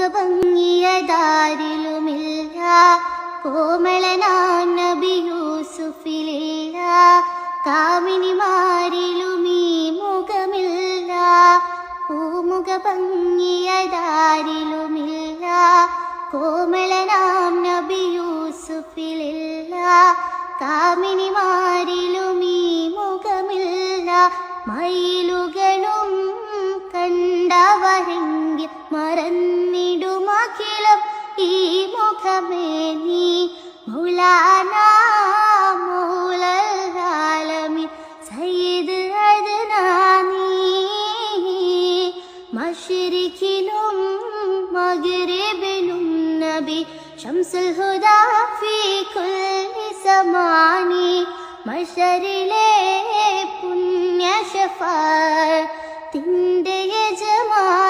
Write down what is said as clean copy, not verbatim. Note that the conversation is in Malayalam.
മുഖഭംഗിയതാരിലുമില്ല, കോമളനാം നബി യൂസുഫിലില്ല. കാമിനിമാരിലുമീ മുഖമില്ല, മുഖഭംഗിയതാരിലുമില്ല, കോമളനാം നബി യൂസുഫിലില്ല. കാമിനിമാരിലുമീ മുഖമില്ല, മയിലുകളും കണ്ടവരെങ്കിൽ മറന്നിടുമഖിലം ഈ മുഖമേ നീ. മൗലാനാ മൗലൽആലമീൻ സയ്യിദ് അദ്നാനി. മശ്രിഖിലും മഗ്രിബിലും നബി ശംസുൽ ഹുദാ ഫീ കുല്ലി സമാനി. മശരിലെ പുണ്യ ശഫാഅത്തിന്റെ യജമാ